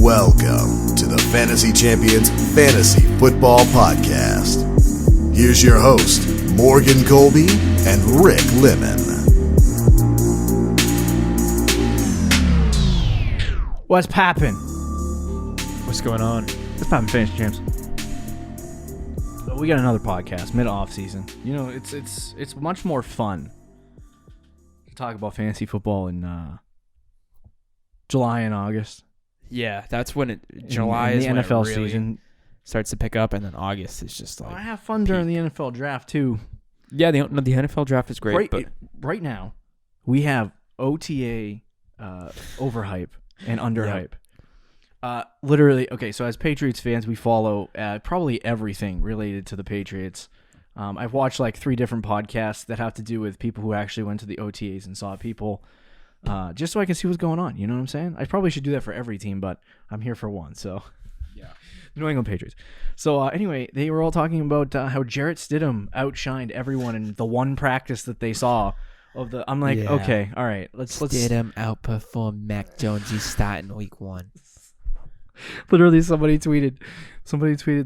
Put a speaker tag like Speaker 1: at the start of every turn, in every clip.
Speaker 1: Welcome to the Fantasy Champions Fantasy Football Podcast. Here's your host, Morgan Colby and Rick Lemon.
Speaker 2: What's poppin'?
Speaker 3: What's going on?
Speaker 2: What's poppin', Fantasy Champs? So we got another podcast mid off season. You know, it's much more fun to talk about fantasy football in July and August.
Speaker 3: Yeah, that's when July is
Speaker 2: the
Speaker 3: when
Speaker 2: NFL
Speaker 3: it really
Speaker 2: season
Speaker 3: starts to pick up, and then August is just like.
Speaker 2: I have fun during the NFL draft too.
Speaker 3: Yeah, the NFL draft is great.
Speaker 2: Right now, we have OTA overhype and underhype. Literally, okay, so as Patriots fans, we follow probably everything related to the Patriots. I've watched like 3 different podcasts that have to do with people who actually went to the OTAs and saw people, just so I can see what's going on. You know what I'm saying? I probably should do that for every team, but I'm here for one, so.
Speaker 3: Yeah.
Speaker 2: New England Patriots. So anyway, they were all talking about how Jarrett Stidham outshined everyone in the one practice that they saw. I'm like,
Speaker 3: Yeah.
Speaker 2: Okay, all right, let's.
Speaker 3: Stidham outperformed Mac Jones. He's starting week 1.
Speaker 2: Literally, somebody tweeted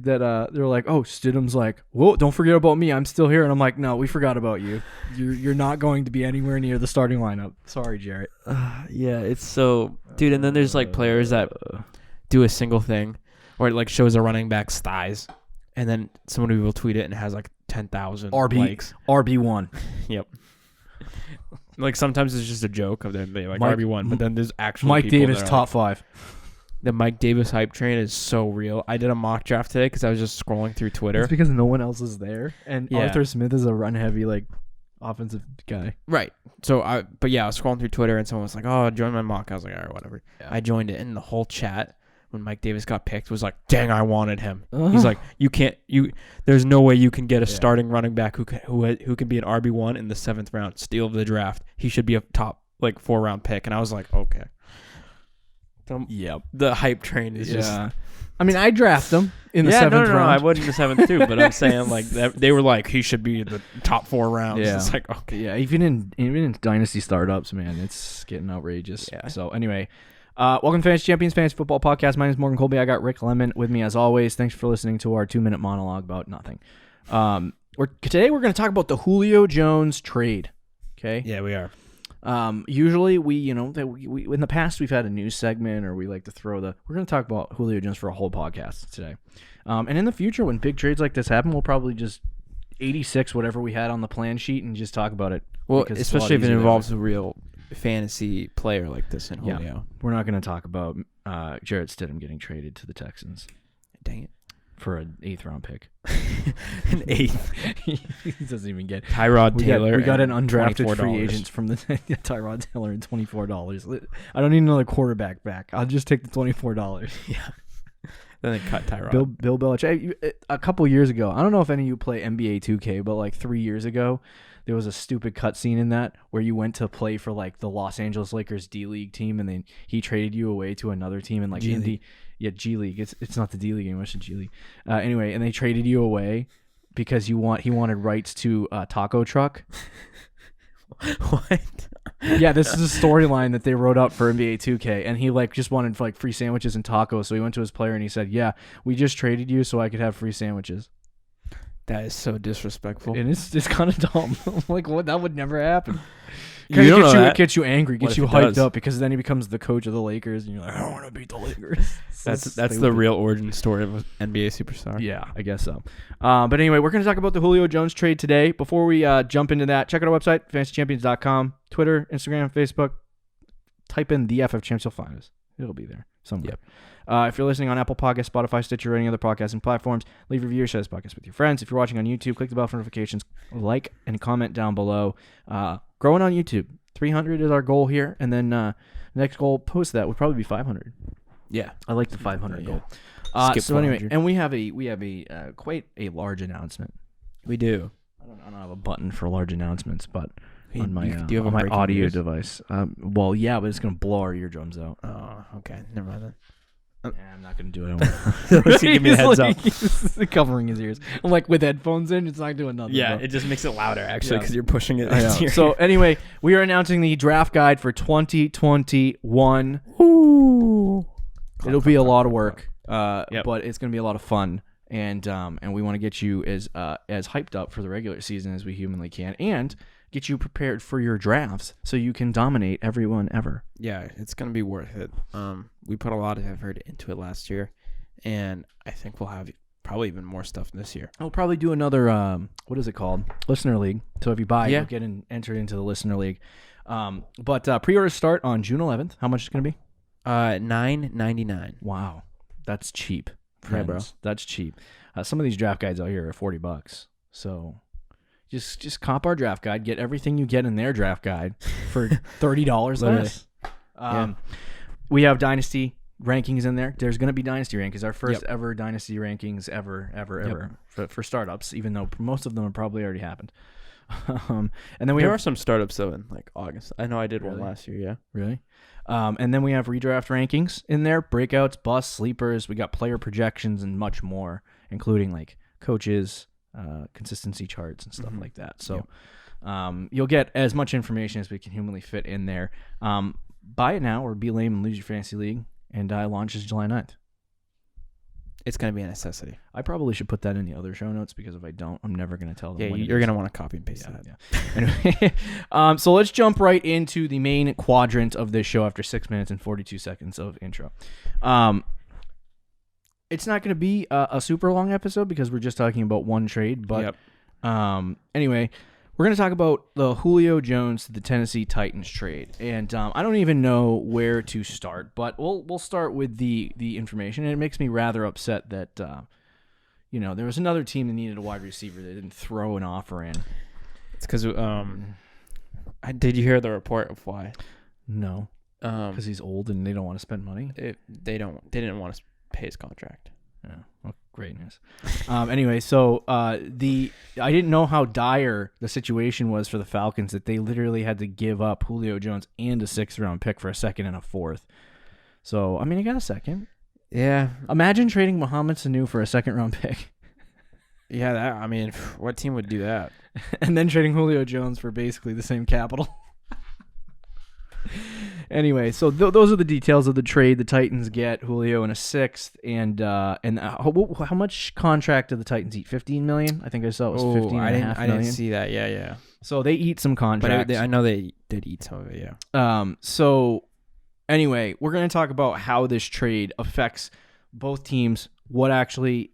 Speaker 2: that they were like, "Oh, Stidham's like, whoa, don't forget about me. I'm still here." And I'm like, "No, we forgot about you. You're not going to be anywhere near the starting lineup. Sorry, Jarrett."
Speaker 3: Yeah, it's so, dude. And then there's like players that do a single thing, or it like shows a running back's thighs, and then somebody will tweet it and it has like 10,000 likes.
Speaker 2: RB1.
Speaker 3: Yep. Like sometimes it's just a joke of them being like
Speaker 2: Mike-
Speaker 3: RB1, but then there's actual
Speaker 2: Mike
Speaker 3: people
Speaker 2: Davis
Speaker 3: that are
Speaker 2: top
Speaker 3: like,
Speaker 2: 5.
Speaker 3: The Mike Davis hype train is so real. I did a mock draft today because I was just scrolling through Twitter.
Speaker 2: It's because no one else is there, and
Speaker 3: Yeah.
Speaker 2: Arthur Smith is a run heavy like offensive guy.
Speaker 3: Right. So I was scrolling through Twitter and someone was like, "Oh, join my mock." I was like, "All right, whatever."
Speaker 2: Yeah.
Speaker 3: I joined it, and the whole chat when Mike Davis got picked was like, "Dang, I wanted him."
Speaker 2: Uh-huh.
Speaker 3: He's like, There's no way you can get a
Speaker 2: Yeah.
Speaker 3: starting running back who can be an RB1 in the 7th round, steal of the draft. He should be a top like 4-round pick." And I was like, okay.
Speaker 2: Yep.
Speaker 3: The hype train is just.
Speaker 2: I mean, I draft him in the 7th round.
Speaker 3: No, I wasn't in the 7th too, but I'm saying like they were like he should be in the top 4 rounds.
Speaker 2: Yeah.
Speaker 3: It's like okay.
Speaker 2: Yeah, even in dynasty startups, man, it's getting outrageous.
Speaker 3: Yeah.
Speaker 2: So anyway, welcome to Fantasy Champions Fantasy Football Podcast. My name is Morgan Colby. I got Rick Lemon with me as always. Thanks for listening to our 2-minute monologue about nothing. Today we're going to talk about the Julio Jones trade. Okay.
Speaker 3: Yeah, we are.
Speaker 2: Usually we in the past we've had a news segment, or we like to we're going to talk about Julio Jones for a whole podcast today. And in the future, when big trades like this happen, we'll probably just 86 whatever we had on the plan sheet and just talk about it.
Speaker 3: Well,
Speaker 2: because it's a lot
Speaker 3: especially if it
Speaker 2: easier that
Speaker 3: involves
Speaker 2: way.
Speaker 3: a real fantasy player like this in Julio.
Speaker 2: Yeah. We're not going to talk about Jarrett Stidham getting traded to the Texans
Speaker 3: Dang it.
Speaker 2: for an 8th round pick.
Speaker 3: An 8th.
Speaker 2: He doesn't even get
Speaker 3: Tyrod Taylor.
Speaker 2: We got an undrafted
Speaker 3: $24.
Speaker 2: free agent from the Tyrod Taylor and $24. I don't need another quarterback back. I'll just take the $24.
Speaker 3: Yeah. Then they cut Tyrod.
Speaker 2: Bill Belichick. A couple years ago, I don't know if any of you play NBA 2K, but like 3 years ago, there was a stupid cutscene in that where you went to play for like the Los Angeles Lakers D League team, and then he traded you away to another team in like
Speaker 3: G
Speaker 2: Indy.
Speaker 3: League.
Speaker 2: Yeah, G League. It's not the D League anymore. It's the G League. Anyway, and they traded you away because he wanted rights to Taco Truck.
Speaker 3: What?
Speaker 2: Yeah, this is a storyline that they wrote up for NBA 2K, and he like just wanted like free sandwiches and tacos. So he went to his player and he said, "Yeah, we just traded you so I could have free sandwiches."
Speaker 3: That is so disrespectful.
Speaker 2: And it's kind of dumb. Like, what? That would never happen.
Speaker 3: You don't know that.
Speaker 2: It gets you angry,
Speaker 3: What
Speaker 2: gets
Speaker 3: if
Speaker 2: you
Speaker 3: it
Speaker 2: hyped
Speaker 3: does?
Speaker 2: up, because then he becomes the coach of the Lakers, and you're like, I don't want to beat the Lakers.
Speaker 3: That's the real origin story of an NBA superstar.
Speaker 2: Yeah, I guess so. But anyway, we're going to talk about the Julio Jones trade today. Before we jump into that, check out our website, fantasychampions.com, Twitter, Instagram, Facebook. Type in the FF Champs, you'll find us. It'll be there somewhere.
Speaker 3: Yep.
Speaker 2: If you're listening on Apple Podcasts, Spotify, Stitcher, or any other podcasting platforms, leave a review, share this podcast with your friends. If you're watching on YouTube, click the bell for notifications, like and comment down below. Growing on YouTube, 300 is our goal here, and then next goal post that would probably be 500.
Speaker 3: Yeah.
Speaker 2: I like the 500
Speaker 3: Yeah.
Speaker 2: goal.
Speaker 3: Skip
Speaker 2: So anyway,
Speaker 3: 400.
Speaker 2: and we have a quite a large announcement.
Speaker 3: We do.
Speaker 2: I don't have a button for large announcements, but on my
Speaker 3: do you have
Speaker 2: on
Speaker 3: a
Speaker 2: my
Speaker 3: breaking
Speaker 2: audio
Speaker 3: news?
Speaker 2: device. Well, yeah, but it's gonna blow our eardrums out.
Speaker 3: Oh, okay. Never mind then.
Speaker 2: Yeah, I'm not gonna do it.
Speaker 3: Let's give me a heads up.
Speaker 2: He's covering his ears. I'm like, with headphones in, it's not doing nothing.
Speaker 3: Yeah,
Speaker 2: bro.
Speaker 3: it just makes it louder actually
Speaker 2: Yeah.
Speaker 3: because you're pushing it.
Speaker 2: I know.
Speaker 3: into your
Speaker 2: So
Speaker 3: ear.
Speaker 2: anyway, we are announcing the draft guide for 2021.
Speaker 3: Ooh.
Speaker 2: It'll be a lot of work, but it's going to be a lot of fun. And we want to get you as hyped up for the regular season as we humanly can, and get you prepared for your drafts so you can dominate everyone ever.
Speaker 3: Yeah, it's going to be worth it. We put a lot of effort into it last year, and I think we'll have probably even more stuff this year.
Speaker 2: I'll probably do another, what is it called? Listener League. So if you buy, you'll get entered into the Listener League. But pre-orders start on June 11th. How much is it going to be?
Speaker 3: $9.99.
Speaker 2: Wow. That's cheap.
Speaker 3: Yeah, bro.
Speaker 2: That's cheap. Some of these draft guides out here are $40. So just cop our draft guide. Get everything you get in their draft guide for $30 less. We have Dynasty rankings in there. There's going to be Dynasty rankings. Our first ever Dynasty rankings ever for startups, even though most of them have probably already happened. And then
Speaker 3: there are some startups though in like August. I know I did one last year. Yeah.
Speaker 2: Really? And then we have redraft rankings in there, breakouts, busts, sleepers. We got player projections and much more, including like coaches, consistency charts and stuff like that. So you'll get as much information as we can humanly fit in there. Buy it now or be lame and lose your fantasy league. And launches July 9th.
Speaker 3: It's going to be a necessity.
Speaker 2: I probably should put that in the other show notes because if I don't, I'm never going to tell them.
Speaker 3: Yeah, you're going to want to copy and paste that.
Speaker 2: Yeah. Anyway, so let's jump right into the main quadrant of this show after 6 minutes and 42 seconds of intro. It's not going to be a super long episode because we're just talking about one trade. But anyway, we're going to talk about the Julio Jones to the Tennessee Titans trade. And I don't even know where to start, but we'll start with the information. And it makes me rather upset that, there was another team that needed a wide receiver. They didn't throw an offer in.
Speaker 3: It's because, did you hear the report of why?
Speaker 2: No. Because he's old and they don't want to spend money?
Speaker 3: They didn't want to pay his contract.
Speaker 2: Yeah. Well, great news. Anyway, so I didn't know how dire the situation was for the Falcons that they literally had to give up Julio Jones and a 6th-round pick for a 2nd and a 4th. So, I mean, he got a 2nd.
Speaker 3: Yeah.
Speaker 2: Imagine trading Mohamed Sanu for a 2nd-round pick.
Speaker 3: Yeah, what team would do that?
Speaker 2: And then trading Julio Jones for basically the same capital. Anyway, so those are the details of the trade. The Titans get Julio in a 6th, and how much contract did the Titans eat? $15 million? I think I saw it was $15.5 million.
Speaker 3: I didn't see that. Yeah.
Speaker 2: So they eat some contracts.
Speaker 3: But I know they did eat some of it. Yeah.
Speaker 2: So anyway, we're going to talk about how this trade affects both teams. What actually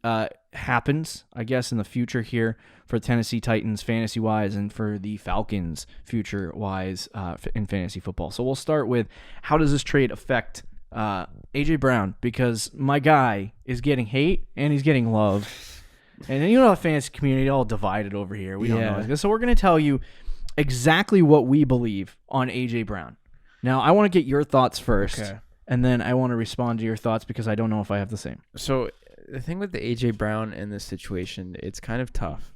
Speaker 2: happens, I guess, in the future here for Tennessee Titans fantasy-wise and for the Falcons future-wise in fantasy football. So we'll start with how does this trade affect A.J. Brown? Because my guy is getting hate and he's getting love. And the fantasy community all divided over here. We don't know. So we're going to tell you exactly what we believe on A.J. Brown. Now, I want to get your thoughts first. Okay. And then I want to respond to your thoughts because I don't know if I have the same.
Speaker 3: So the thing with the A.J. Brown in this situation, it's kind of tough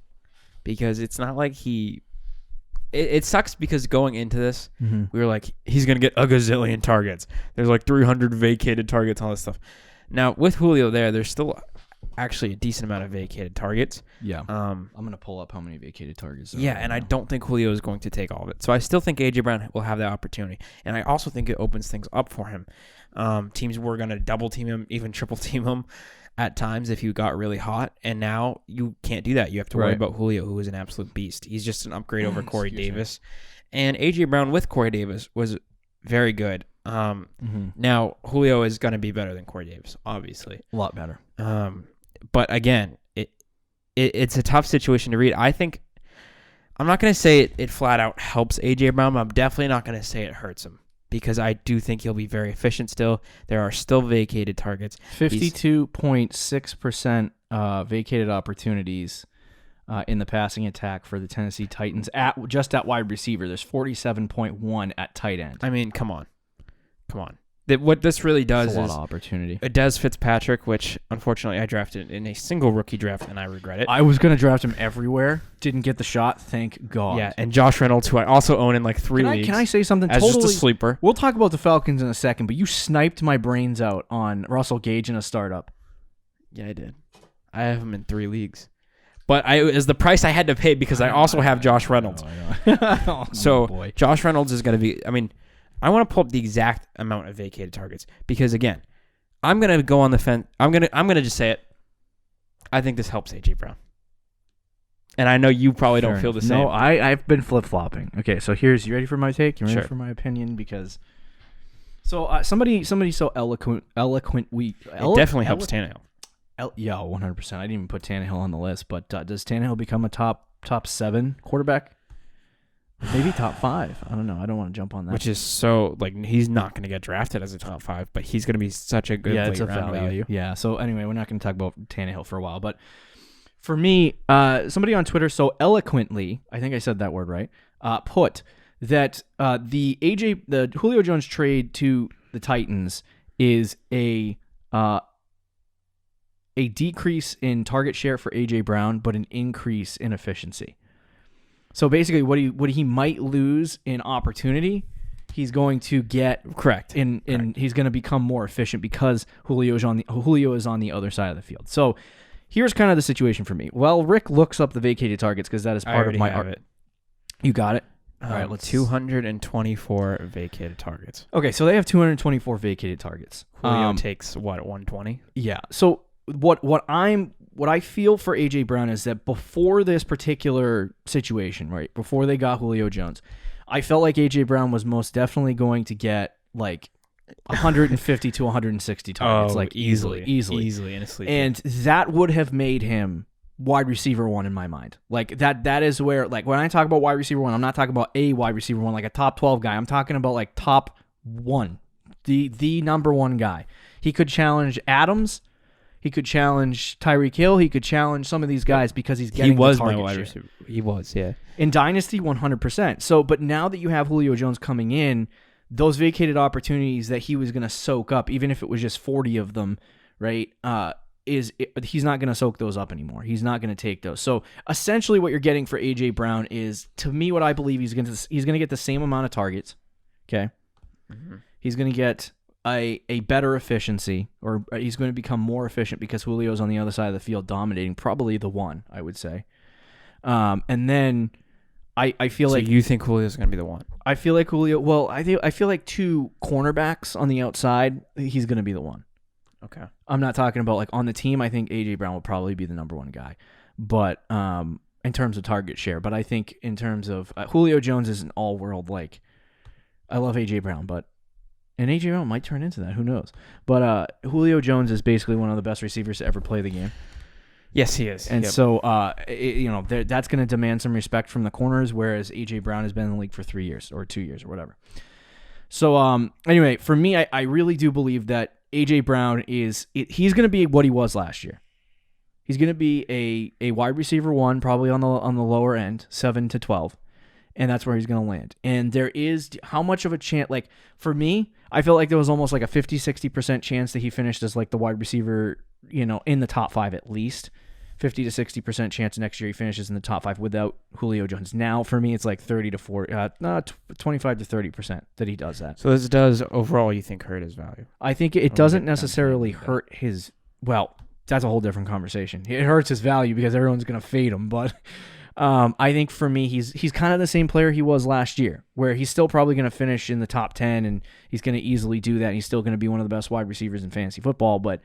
Speaker 3: because it's not like it sucks because going into this, we were like, he's going to get a gazillion targets. There's like 300 vacated targets, all this stuff. Now, with Julio there's still actually a decent amount of vacated targets.
Speaker 2: Yeah. I'm going to pull up how many vacated targets.
Speaker 3: Yeah, and I don't think Julio is going to take all of it. So I still think A.J. Brown will have that opportunity. And I also think it opens things up for him. Teams were going to double team him, even triple team him at times if you got really hot. And now you can't do that. You have to worry about Julio, who is an absolute beast. He's just an upgrade over Corey Davis. And A.J. Brown with Corey Davis was very good. Now, Julio is going to be better than Corey Davis, obviously.
Speaker 2: A lot better.
Speaker 3: But again, it's a tough situation to read. I think I'm not going to say it flat out helps A.J. Brown, but I'm definitely not going to say it hurts him because I do think he'll be very efficient still. There are still vacated targets.
Speaker 2: 52.6% vacated opportunities in the passing attack for the Tennessee Titans just at wide receiver. There's 47.1 at tight end.
Speaker 3: I mean, come on. What this really does is
Speaker 2: a lot of opportunity.
Speaker 3: It does Fitzpatrick, which unfortunately I drafted in a single rookie draft, and I regret it.
Speaker 2: I was going to draft him everywhere. Didn't get the shot. Thank God.
Speaker 3: Yeah, and Josh Reynolds, who I also own in like 3 leagues.
Speaker 2: Can I say something?
Speaker 3: As
Speaker 2: totally,
Speaker 3: just a sleeper.
Speaker 2: We'll talk about the Falcons in a second, but you sniped my brains out on Russell Gage in a startup.
Speaker 3: Yeah, I did. I have him in 3 leagues. But it was the price I had to pay because I also have Josh Reynolds. So Josh Reynolds is going to be, I want to pull up the exact amount of vacated targets because, again, I'm gonna go on the fence. I'm gonna just say it. I think this helps AJ Brown. And I know you probably don't feel the same.
Speaker 2: No, I've been flip-flopping. Okay, so you ready for my take? You ready
Speaker 3: Sure.
Speaker 2: for my opinion? Because somebody so eloquent.
Speaker 3: It definitely helps Tannehill.
Speaker 2: Yeah, 100%. I didn't even put Tannehill on the list, but does Tannehill become a top 7 quarterback? Maybe top 5. I don't know. I don't want to jump on that.
Speaker 3: Which is so, he's not going to get drafted as a top 5, but he's going to be such a good
Speaker 2: it's a
Speaker 3: late-round value.
Speaker 2: Yeah, so anyway, we're not going to talk about Tannehill for a while, but for me, somebody on Twitter so eloquently, I think I said that word right, put that the Julio Jones trade to the Titans is a decrease in target share for AJ Brown, but an increase in efficiency. So basically, what he might lose in opportunity, he's going to get
Speaker 3: correct.
Speaker 2: He's going to become more efficient because Julio is on the other side of the field. So here's kind of the situation for me. Well, Rick looks up the vacated targets because that is part of my art.
Speaker 3: You
Speaker 2: got it. All right, let's
Speaker 3: 224 vacated targets.
Speaker 2: Okay, so they have 224 vacated targets.
Speaker 3: Julio takes 120.
Speaker 2: Yeah. So what I feel for AJ Brown is that before this particular situation, right, before they got Julio Jones, I felt like AJ Brown was most definitely going to get 150 to 160 targets, easily
Speaker 3: in a sleep.
Speaker 2: And that would have made him wide receiver 1 in my mind. That is where, when I talk about wide receiver 1, I'm not talking about a wide receiver 1, like a top 12 guy. I'm talking about top 1, the number 1 guy. He could challenge Adams. He could challenge Tyreek Hill. He could challenge some of these guys because he's getting the target
Speaker 3: my wide
Speaker 2: share.
Speaker 3: receiver. He was, yeah.
Speaker 2: In Dynasty, 100%. So, but now that you have Julio Jones coming in, those vacated opportunities that he was going to soak up, even if it was just 40 of them, right, he's not going to soak those up anymore. He's not going to take those. So essentially what you're getting for AJ Brown is, to me, what I believe he's going to get the same amount of targets, okay? Mm-hmm. He's going to get a better efficiency, or he's going to become more efficient because Julio's on the other side of the field dominating, probably the 1, I would say. And then I feel
Speaker 3: so
Speaker 2: like
Speaker 3: you think Julio's going to be the 1?
Speaker 2: I feel like Julio. Well, I feel like 2 cornerbacks on the outside, he's going to be the 1.
Speaker 3: Okay.
Speaker 2: I'm not talking about on the team. I think AJ Brown will probably be the number 1 guy, but in terms of target share. But I think in terms of Julio Jones is an all world. I love AJ Brown, and AJ Brown might turn into that. Who knows? But Julio Jones is basically one of the best receivers to ever play the game.
Speaker 3: Yes, he is.
Speaker 2: And so, that's going to demand some respect from the corners, whereas AJ Brown has been in the league for 3 years or 2 years or whatever. So, anyway, for me, I really do believe that AJ Brown he's going to be what he was last year. He's going to be a wide receiver 1, probably on the lower end, 7 to 12. And that's where he's going to land. And there is how much of a chance, for me, I felt like there was almost a 50-60% chance that he finished as the wide receiver, in the top 5 at least. 50 to 60% chance next year he finishes in the top 5 without Julio Jones. Now, for me, it's 30 to 40, 25 to 30% that he does that.
Speaker 3: So this does, overall, you think, hurt his value?
Speaker 2: I think it doesn't necessarily hurt his, well, that's a whole different conversation. It hurts his value because everyone's going to fade him, but I think for me, he's kind of the same player he was last year, where he's still probably going to finish in the top 10, and he's going to easily do that. And he's still going to be one of the best wide receivers in fantasy football, but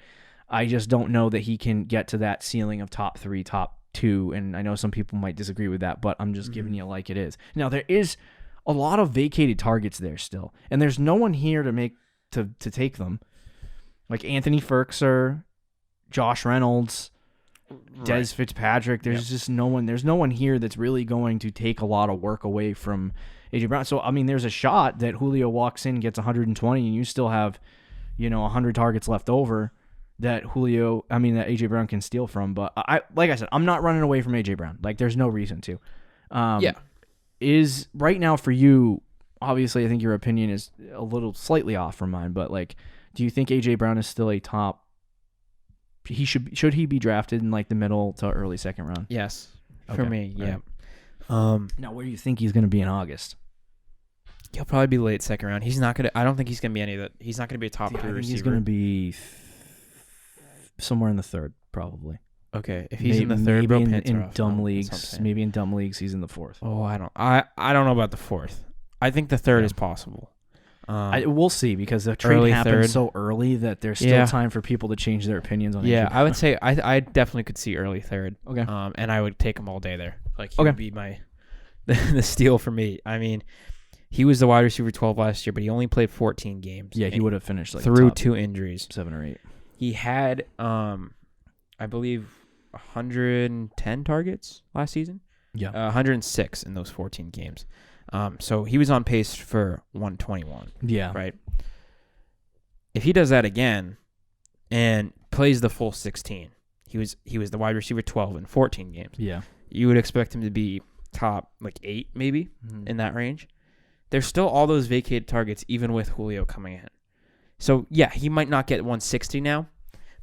Speaker 2: I just don't know that he can get to that ceiling of top 3, top 2, and I know some people might disagree with that, but I'm just giving you like it is. Now, there is a lot of vacated targets there still, and there's no one here to take them. Like Anthony Ferkser, Josh Reynolds, Des Fitzpatrick. There's just no one. There's no one here that's really going to take a lot of work away from AJ Brown. So there's a shot that Julio walks in, gets 120, and you still have, 100 targets left over that AJ Brown can steal from. But like I said, I'm not running away from AJ Brown. There's no reason to. Is right now for you. Obviously, I think your opinion is a little slightly off from mine. But do you think AJ Brown is still a top? Should he be drafted in the middle to early second round?
Speaker 3: Yes,
Speaker 2: okay.
Speaker 3: For me, yeah.
Speaker 2: Right. Now, where do you think he's going to be in August?
Speaker 3: He'll probably be late second round. He's not gonna. I don't think he's gonna be any of that. He's not gonna be a top 3 receiver.
Speaker 2: He's going to be somewhere in the 3rd, probably.
Speaker 3: Okay, if he's in the 3rd, bro,
Speaker 2: in dumb leagues, maybe in dumb leagues, he's in the 4th.
Speaker 3: Oh, I don't know about the 4th. I think the 3rd is possible.
Speaker 2: We'll see, because the trade happened so early that there's still time for people to change their opinions on it.
Speaker 3: Yeah, I would say I definitely could see early third.
Speaker 2: Okay.
Speaker 3: And I would take him all day there. Like, he would be the steal for me. I mean, he was the wide receiver 12 last year, but he only played 14 games.
Speaker 2: Yeah, he would have finished like
Speaker 3: through
Speaker 2: top
Speaker 3: 2 injuries.
Speaker 2: 7 or 8.
Speaker 3: He had, I believe, 110 targets last season.
Speaker 2: Yeah.
Speaker 3: 106 in those 14 games. So he was on pace for 121.
Speaker 2: Yeah.
Speaker 3: Right. If he does that again and plays the full 16, he was the wide receiver 12 in 14 games.
Speaker 2: Yeah.
Speaker 3: You would expect him to be top like 8 maybe in that range. There's still all those vacated targets even with Julio coming in. So yeah, he might not get 160 now,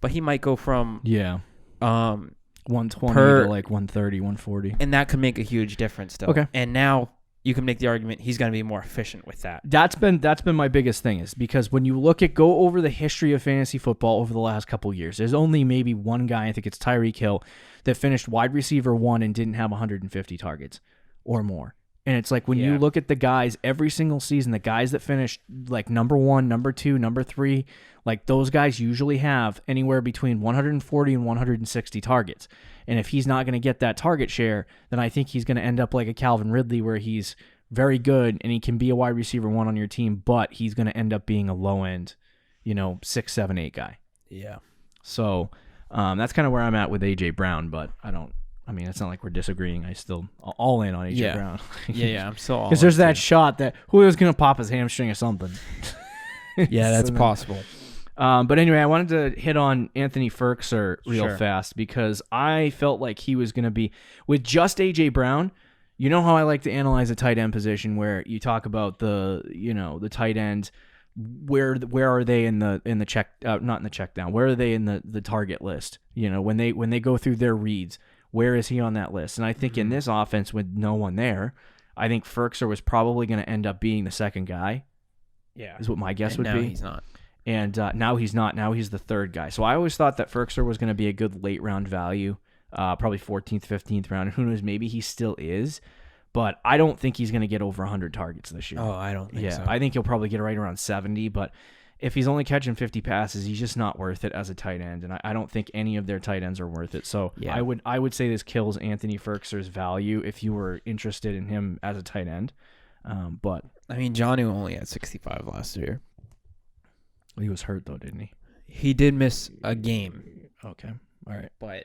Speaker 3: but he might go from
Speaker 2: 120 to like 130, 140.
Speaker 3: And that could make a huge difference still.
Speaker 2: Okay.
Speaker 3: And now you can make the argument he's going to be more efficient with that.
Speaker 2: That's been my biggest thing, is because when you go over the history of fantasy football over the last couple of years, there's only maybe one guy, I think it's Tyreek Hill, that finished wide receiver 1 and didn't have 150 targets or more. And it's like when you look at the guys every single season, the guys that finished like number 1, number 2, number 3, like those guys usually have anywhere between 140 and 160 targets. And if he's not going to get that target share, then I think he's going to end up like a Calvin Ridley, where he's very good and he can be a wide receiver 1 on your team, but he's going to end up being a low end, 6, 7, 8 guy.
Speaker 3: Yeah.
Speaker 2: So that's kind of where I'm at with AJ Brown, but it's not like we're disagreeing. I still all in on AJ Brown.
Speaker 3: yeah, I'm still all in.
Speaker 2: Because there's that shot that Julio's going to pop his hamstring or something.
Speaker 3: Yeah, that's possible.
Speaker 2: But anyway, I wanted to hit on Anthony Ferkser real fast, because I felt like he was going to be, with just AJ Brown. You know how I like to analyze a tight end position, where you talk about the tight end, where are they in the check, not in the check down, where are they in the target list? When they go through their reads, where is he on that list? And I think in this offense with no one there, I think Ferkser was probably going to end up being the second guy.
Speaker 3: Yeah,
Speaker 2: is what my guess would be.
Speaker 3: Now he's not.
Speaker 2: And now he's not. Now he's the third guy. So I always thought that Ferkser was going to be a good late round value, probably 14th, 15th round. And who knows, maybe he still is. But I don't think he's going to get over 100 targets this year.
Speaker 3: Oh, I don't think so.
Speaker 2: I think he'll probably get right around 70. But if he's only catching 50 passes, he's just not worth it as a tight end. And I don't think any of their tight ends are worth it. So I would say this kills Anthony Ferkser's value if you were interested in him as a tight end. But
Speaker 3: Jonnu only had 65 last year.
Speaker 2: He was hurt, though, didn't he?
Speaker 3: He did miss a game.
Speaker 2: Okay. All right.
Speaker 3: But,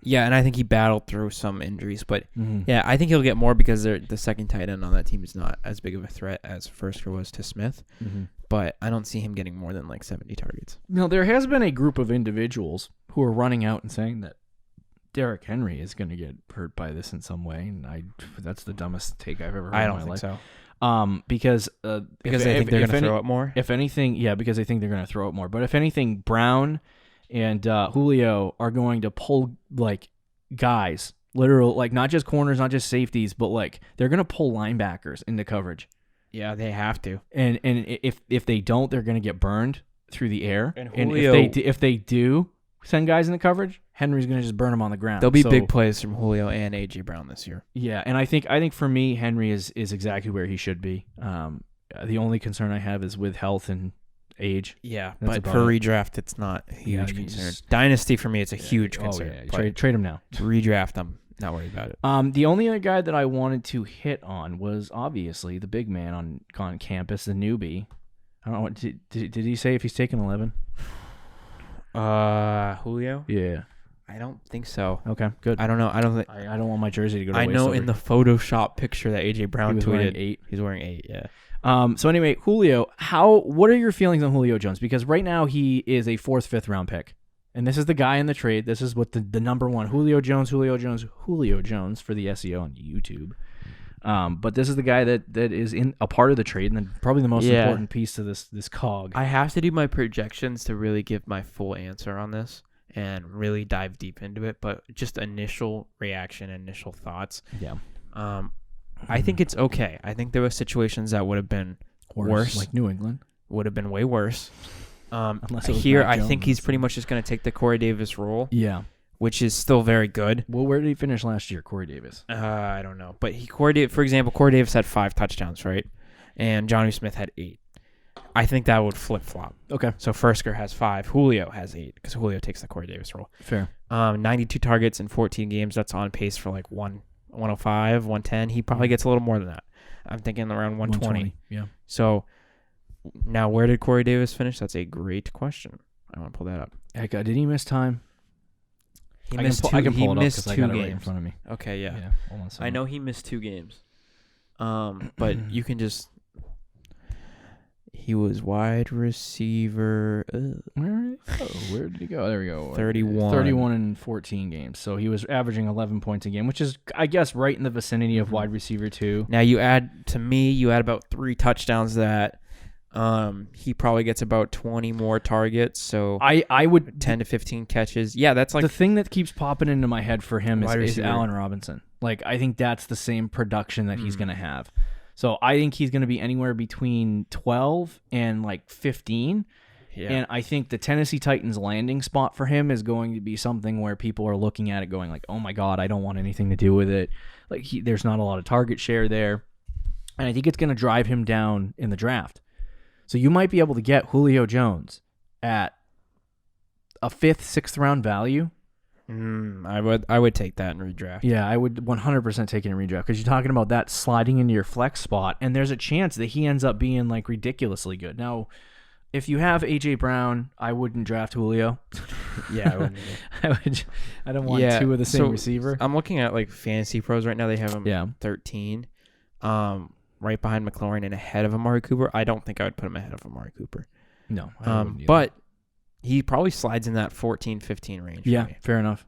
Speaker 3: yeah, and I think he battled through some injuries. But, yeah, I think he'll get more because the second tight end on that team is not as big of a threat as Ferkser was to Smith. Mm-hmm. But I don't see him getting more than, 70 targets.
Speaker 2: Now, there has been a group of individuals who are running out and saying that Derrick Henry is going to get hurt by this in some way. And that's the dumbest take I've ever heard in my life.
Speaker 3: I don't think so.
Speaker 2: Because
Speaker 3: they think they're going to throw it more?
Speaker 2: If anything, yeah, because they think they're going to throw it more. But if anything, Brown and Julio are going to pull, guys, literal, not just corners, not just safeties, but, they're going to pull linebackers into coverage.
Speaker 3: Yeah, they have to.
Speaker 2: And if they don't, they're going to get burned through the air.
Speaker 3: And Julio,
Speaker 2: if they do send guys into coverage, Henry's going to just burn them on the ground.
Speaker 3: There'll be big plays from Julio and AJ Brown this year.
Speaker 2: Yeah, and I think for me, Henry is exactly where he should be. The only concern I have is with health and age.
Speaker 3: Yeah, but for redraft, it's not a huge concern. Dynasty, for me, it's a huge concern.
Speaker 2: Oh, yeah. Trade him now.
Speaker 3: Redraft, I'm not worried about it.
Speaker 2: The only other guy that I wanted to hit on was obviously the big man on campus, the newbie. I don't know. Did he say if he's taking 11?
Speaker 3: Julio?
Speaker 2: Yeah.
Speaker 3: I don't think so.
Speaker 2: Okay, good.
Speaker 3: I don't know. I
Speaker 2: don't want my jersey to go to waste.
Speaker 3: I know in the Photoshop picture that AJ Brown tweeted,
Speaker 2: 8.
Speaker 3: He's wearing 8. Yeah.
Speaker 2: So anyway, Julio, what are your feelings on Julio Jones? Because right now he is a 4th, 5th round pick, and this is the guy in the trade. This is what the number one Julio Jones for the SEO on YouTube. But this is the guy that is in a part of the trade, and then probably the most important piece to this cog.
Speaker 3: I have to do my projections to really give my full answer on this and really dive deep into it. But just initial reaction, initial thoughts.
Speaker 2: Yeah.
Speaker 3: I think it's okay. I think there were situations that would have been worse.
Speaker 2: Like New England.
Speaker 3: Would have been way worse.
Speaker 2: Here,
Speaker 3: I think he's pretty much just going to take the Corey Davis role.
Speaker 2: Yeah.
Speaker 3: Which is still very good.
Speaker 2: Well, where did he finish last year, Corey Davis?
Speaker 3: I don't know. But for example, Corey Davis had 5 touchdowns, right? And Jonnu Smith had 8. I think that would flip flop.
Speaker 2: Okay.
Speaker 3: So Fursker has 5, Julio has 8 because Julio takes the Corey Davis role.
Speaker 2: Fair.
Speaker 3: 92 targets in 14 games. That's on pace for like 105, 110. He probably gets a little more than that. I'm thinking around 120.
Speaker 2: Yeah.
Speaker 3: So now where did Corey Davis finish? That's a great question. I want to pull that up.
Speaker 2: Heck, did he miss time?
Speaker 3: He
Speaker 2: I
Speaker 3: missed
Speaker 2: can
Speaker 3: two.
Speaker 2: I can
Speaker 3: He
Speaker 2: pull it up
Speaker 3: missed
Speaker 2: because I
Speaker 3: 2
Speaker 2: got it right in
Speaker 3: games.
Speaker 2: front of me.
Speaker 3: Okay, yeah.
Speaker 2: Hold on a second.
Speaker 3: I know he missed 2 games. But you can just. He was wide receiver.
Speaker 2: Where did he go? There we go.
Speaker 3: 31.
Speaker 2: 31 in 14 games. So he was averaging 11 points a game, which is, I guess, right in the vicinity of wide receiver 2.
Speaker 3: Now you add about 3 touchdowns to that. He probably gets about 20 more targets. So
Speaker 2: I would
Speaker 3: 10 to 15 catches. Yeah, that's like
Speaker 2: the thing that keeps popping into my head for him
Speaker 3: wide
Speaker 2: is
Speaker 3: receiver.
Speaker 2: Allen Robinson. Like, I think that's the same production that he's going to have. So I think he's going to be anywhere between 12 and like 15.
Speaker 3: Yeah.
Speaker 2: And I think the Tennessee Titans landing spot for him is going to be something where people are looking at it going like, oh my God, I don't want anything to do with it. Like there's not a lot of target share there. And I think it's going to drive him down in the draft. So you might be able to get Julio Jones at a 5th, 6th round value.
Speaker 3: I would take that in redraft.
Speaker 2: Yeah, I would 100% take it in redraft because you're talking about that sliding into your flex spot, and there's a chance that he ends up being like ridiculously good. Now, if you have AJ Brown, I wouldn't draft Julio.
Speaker 3: Yeah, I wouldn't.
Speaker 2: I don't want 2 of the same receiver.
Speaker 3: I'm looking at like Fantasy Pros right now. They have him 13, right behind McLaurin and ahead of Amari Cooper. I don't think I would put him ahead of Amari Cooper.
Speaker 2: No, I wouldn't either.
Speaker 3: But he probably slides in that 14, 15 range.
Speaker 2: Yeah, fair enough.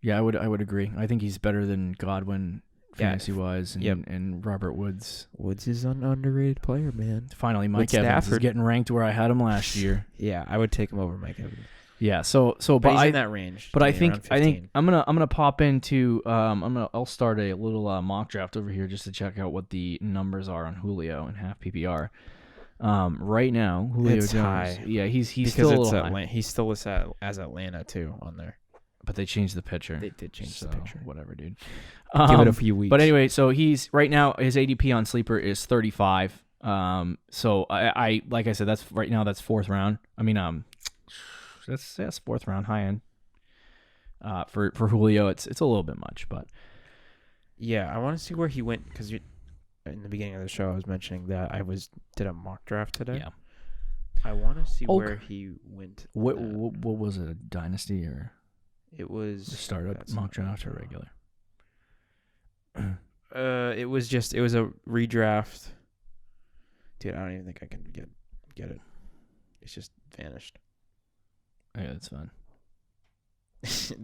Speaker 2: Yeah, I would agree. I think he's better than Godwin fantasy-wise and Robert Woods.
Speaker 3: Woods is an underrated player, man.
Speaker 2: Finally, Mike Evans is getting ranked where I had him last year.
Speaker 3: Yeah, I would take him over Mike Evans.
Speaker 2: Yeah, but
Speaker 3: he's in that range.
Speaker 2: But I think I'm gonna pop into I'll start a little mock draft over here just to check out what the numbers are on Julio and half PPR. Right now, Julio Jones.
Speaker 3: High.
Speaker 2: Yeah, he's
Speaker 3: because
Speaker 2: still a little high.
Speaker 3: He's still listed as Atlanta too on there.
Speaker 2: But they changed the picture.
Speaker 3: They did change the picture.
Speaker 2: Whatever, dude.
Speaker 3: Give it a few weeks.
Speaker 2: But anyway, so he's right now his ADP on Sleeper is 35. So I like I said, that's right now that's 4th round. I mean, that's 4th round high end. For Julio, it's a little bit much, but
Speaker 3: yeah, I want to see where he went because in the beginning of the show I was mentioning that I did a mock draft today.
Speaker 2: Yeah.
Speaker 3: I want to see where he went.
Speaker 2: What was it? A dynasty or?
Speaker 3: It was
Speaker 2: startup mock draft or regular?
Speaker 3: It was a redraft. Dude, I don't even think I can get it. It's just vanished.
Speaker 2: Yeah, that's fine.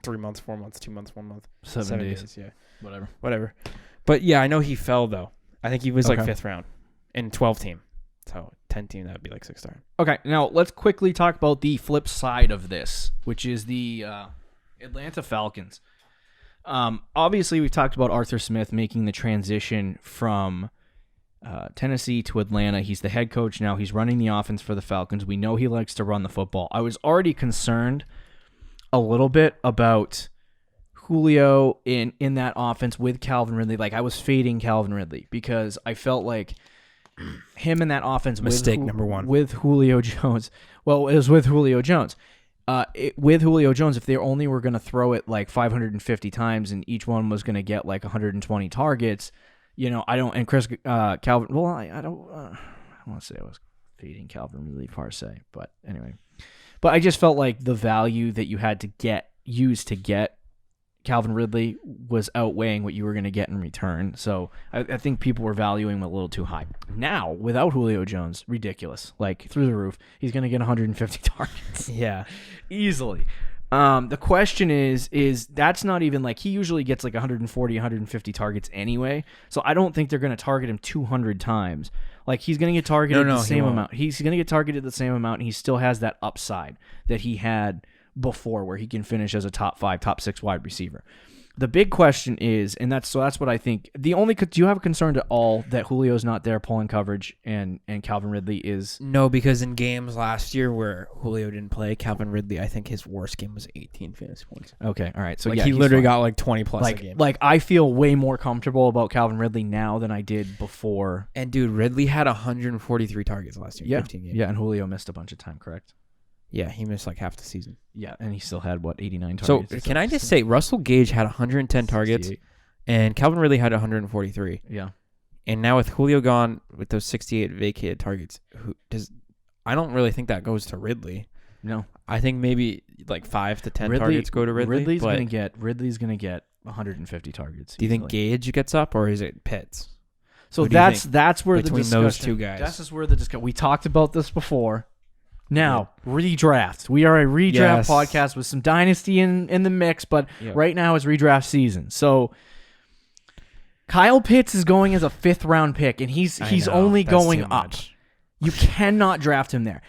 Speaker 3: 3 months, 4 months, 2 months, 1 month,
Speaker 2: 7 days.
Speaker 3: Yeah,
Speaker 2: whatever.
Speaker 3: But yeah, I know he fell though. I think he was like
Speaker 2: Okay.
Speaker 3: 5th round in 12 team. So 10 team, that would be like 6th round.
Speaker 2: Okay, now let's quickly talk about the flip side of this, which is the Atlanta Falcons. Obviously, we've talked about Arthur Smith making the transition from Tennessee to Atlanta. He's the head coach now. He's running the offense for the Falcons. We know he likes to run the football. I was already concerned a little bit about Julio in that offense with Calvin Ridley. Like, I was fading Calvin Ridley because I felt like him in that offense
Speaker 3: number 1
Speaker 2: with Julio Jones. Well, it was with Julio Jones. With Julio Jones, if they only were going to throw it like 550 times and each one was going to get like 120 targets, I don't. And Calvin. Well, I don't want to say I was feeding Calvin Ridley per se, but anyway. But I just felt like the value that you had to use to get Calvin Ridley was outweighing what you were going to get in return. So I think people were valuing him a little too high. Now, without Julio Jones, ridiculous. Like, through the roof. He's going to get 150 targets.
Speaker 3: Yeah.
Speaker 2: Easily. The question is that's not even like, he usually gets like 140, 150 targets anyway. So I don't think they're going to target him 200 times. Like, he's going to get targeted the same amount. He's going to get targeted the same amount, and he still has that upside that he had before where he can finish as a top 5, top 6 wide receiver. The big question is, and that's what I think. Do you have a concern at all that Julio's not there pulling coverage and Calvin Ridley is?
Speaker 3: No, because in games last year where Julio didn't play, Calvin Ridley, I think his worst game was 18 fantasy points.
Speaker 2: Okay, all right. So
Speaker 3: he literally got like 20 plus a game.
Speaker 2: Like I feel way more comfortable about Calvin Ridley now than I did before.
Speaker 3: And dude, Ridley had 143 targets last year.
Speaker 2: Yeah,
Speaker 3: 15 games.
Speaker 2: yeah, and Julio missed a bunch of time. Correct.
Speaker 3: Yeah, he missed like half the season.
Speaker 2: Yeah, and he still had 89
Speaker 3: So
Speaker 2: targets.
Speaker 3: can I just say, Russell Gage had 110 targets,
Speaker 2: 68.
Speaker 3: and Calvin Ridley had 143.
Speaker 2: Yeah.
Speaker 3: And now with Julio gone, with those 68 vacated targets, I don't really think that goes to Ridley.
Speaker 2: No,
Speaker 3: I think maybe like 5 to 10 targets go to Ridley.
Speaker 2: Ridley's gonna get 150 targets.
Speaker 3: Do you think Gage gets up, or is it Pitts?
Speaker 2: So that's where the
Speaker 3: between
Speaker 2: discussion,
Speaker 3: those two guys?
Speaker 2: That's just where the discussion. We talked about this before. Now, redraft. We are a redraft podcast with some dynasty in the mix, but right now is redraft season. So Kyle Pitts is going as a 5th round pick, and he's only going up. You cannot draft him there.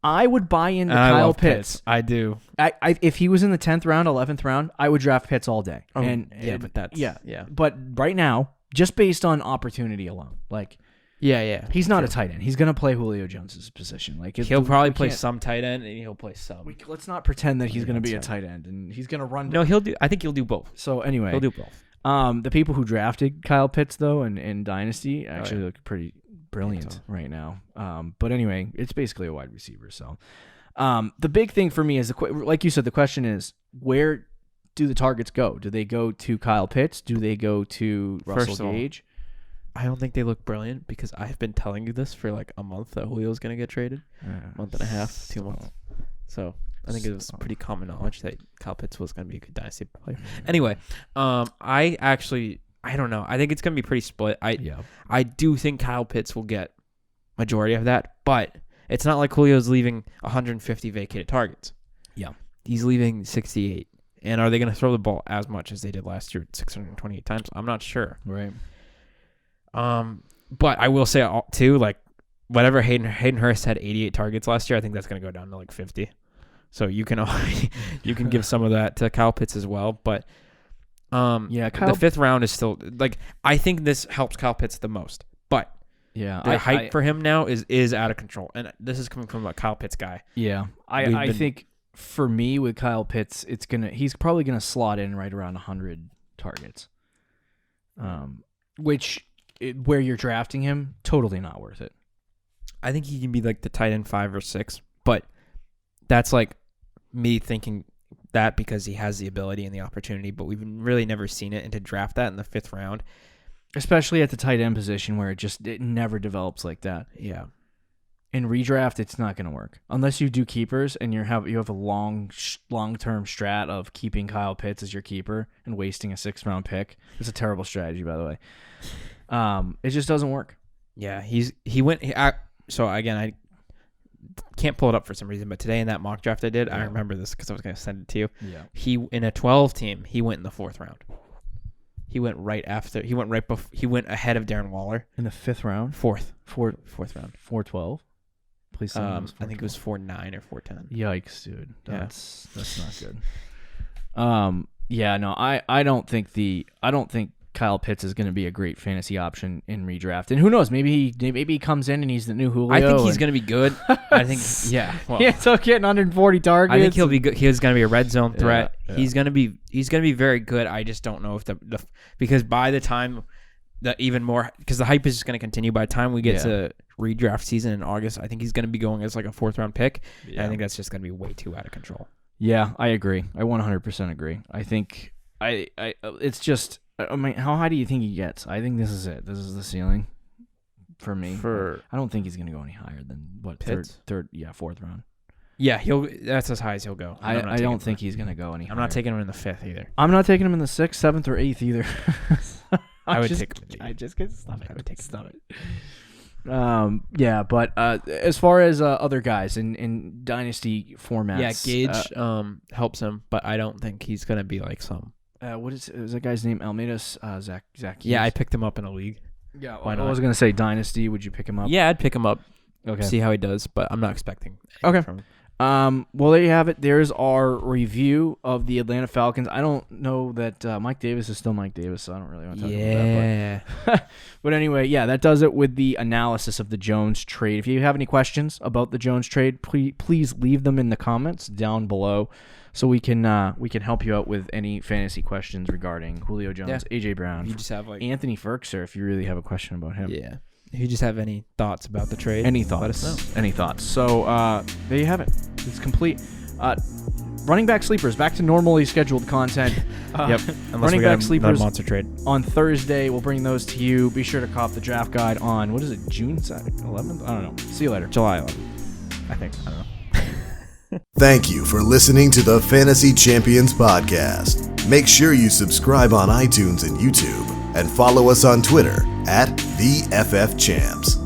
Speaker 2: I would buy into Kyle Pitts.
Speaker 3: I do.
Speaker 2: If he was in the 10th round, 11th round, I would draft Pitts all day. But right now, just based on opportunity alone, like.
Speaker 3: Yeah.
Speaker 2: He's not a tight end. He's going to play Julio Jones' position. Like
Speaker 3: he'll probably play some tight end, and he'll play some.
Speaker 2: Let's not pretend that he's going to be a tight end, and he's going to run.
Speaker 3: No, I think he'll do both.
Speaker 2: So anyway,
Speaker 3: he'll do both.
Speaker 2: The people who drafted Kyle Pitts though in Dynasty actually look pretty brilliant right now. But anyway, it's basically a wide receiver. So, the big thing for me is like you said, the question is where do the targets go? Do they go to Kyle Pitts? Do they go to Russell Gage?
Speaker 3: I don't think they look brilliant because I've been telling you this for like a month that Julio's going to get traded. Month and a half, 2 months. So I think it was pretty common knowledge that Kyle Pitts was going to be a good dynasty player. Anyway, I don't know. I think it's going to be pretty split. I do think Kyle Pitts will get majority of that, but it's not like Julio's leaving 150 vacated targets.
Speaker 2: Yeah.
Speaker 3: He's leaving 68. And are they going to throw the ball as much as they did last year, 628 times? I'm not sure.
Speaker 2: Right.
Speaker 3: But I will say too, like whatever Hayden Hurst had 88 targets last year, I think that's going to go down to like 50. So you can give some of that to Kyle Pitts as well. But the 5th round is still like I think this helps Kyle Pitts the most. But the hype for him now is out of control, and this is coming from a Kyle Pitts guy.
Speaker 2: Yeah, I think for me with Kyle Pitts, he's probably gonna slot in right around 100 targets, which. Where you're drafting him, totally not worth it.
Speaker 3: I think he can be like the tight end 5 or 6, but that's like me thinking that because he has the ability and the opportunity, but we've really never seen it. And to draft that in the 5th round,
Speaker 2: especially at the tight end position where it never develops like that.
Speaker 3: Yeah.
Speaker 2: In redraft, it's not going to work unless you do keepers and you have a long-term strat of keeping Kyle Pitts as your keeper and wasting a 6th round pick. It's a terrible strategy, by the way. It just doesn't work.
Speaker 3: Yeah, so again, I can't pull it up for some reason, but today in that mock draft I did, I remember this because I was going to send it to you.
Speaker 2: Yeah.
Speaker 3: He in a 12 team, he went in the 4th round. He went right after. He went ahead of Darren Waller
Speaker 2: in the 5th round.
Speaker 3: 4th round.
Speaker 2: 412. Please.
Speaker 3: I think it was 4.9 or 4.10.
Speaker 2: Yikes, dude. That's not good. Yeah. No, I don't think Kyle Pitts is going to be a great fantasy option in redraft. And who knows? Maybe he comes in and he's the new Julio.
Speaker 3: I think he's going to be good. I think, yeah. Well,
Speaker 2: he's still getting 140 targets.
Speaker 3: I think he'll be good. He's going to be a red zone threat.
Speaker 2: Yeah.
Speaker 3: He's going to be very good. I just don't know if because by the time because the hype is just going to continue. By the time we get to redraft season in August, I think he's going to be going as like a 4th round pick. Yeah. And I think that's just going to be way too out of control.
Speaker 2: Yeah, I agree. I 100% agree. I think it's just. I mean, how high do you think he gets? I think this is it. This is the ceiling for me. I don't think he's going to go any higher than what
Speaker 3: Pitts?
Speaker 2: 4th round.
Speaker 3: Yeah, that's as high as he'll go.
Speaker 2: I don't think he's going to go any higher.
Speaker 3: I'm not taking him in the 5th either.
Speaker 2: I'm not taking him in the 6th, 7th, or 8th either.
Speaker 3: I would take him.
Speaker 2: I just can't stop it. I would take it. Yeah, but as far as other guys in dynasty formats,
Speaker 3: Gage helps him, but I don't think he's going to be like some.
Speaker 2: What is that guy's name? Almeida's Zach.
Speaker 3: Yeah, I picked him up in a league.
Speaker 2: Yeah, I was gonna say dynasty. Would you pick him up?
Speaker 3: Yeah, I'd pick him up.
Speaker 2: Okay,
Speaker 3: see how he does, but I'm not expecting.
Speaker 2: Okay.
Speaker 3: From him.
Speaker 2: Well, there you have it. There's our review of the Atlanta Falcons. I don't know that Mike Davis is still Mike Davis, so I don't really want to talk about that. But anyway, yeah, that does it with the analysis of the Jones trade. If you have any questions about the Jones trade, please leave them in the comments down below, so we can help you out with any fantasy questions regarding Julio Jones, AJ Brown,
Speaker 3: You just have
Speaker 2: Anthony Ferkser, if you really have a question about him.
Speaker 3: Yeah. If you just have any thoughts about the trade,
Speaker 2: Any thoughts?
Speaker 3: let us know.
Speaker 2: Any thoughts? So there you have it. It's complete. Running back sleepers, back to normally scheduled content.
Speaker 3: Unless
Speaker 2: running
Speaker 3: we
Speaker 2: back
Speaker 3: got
Speaker 2: sleepers
Speaker 3: a monster trade.
Speaker 2: on Thursday. We'll bring those to you. Be sure to cop the draft guide on, what is it, June 11th? I don't know. See you later.
Speaker 3: July 11th, I think. I don't know.
Speaker 1: Thank you for listening to the Fantasy Champions Podcast. Make sure you subscribe on iTunes and YouTube, and follow us on Twitter @TheFFChamps.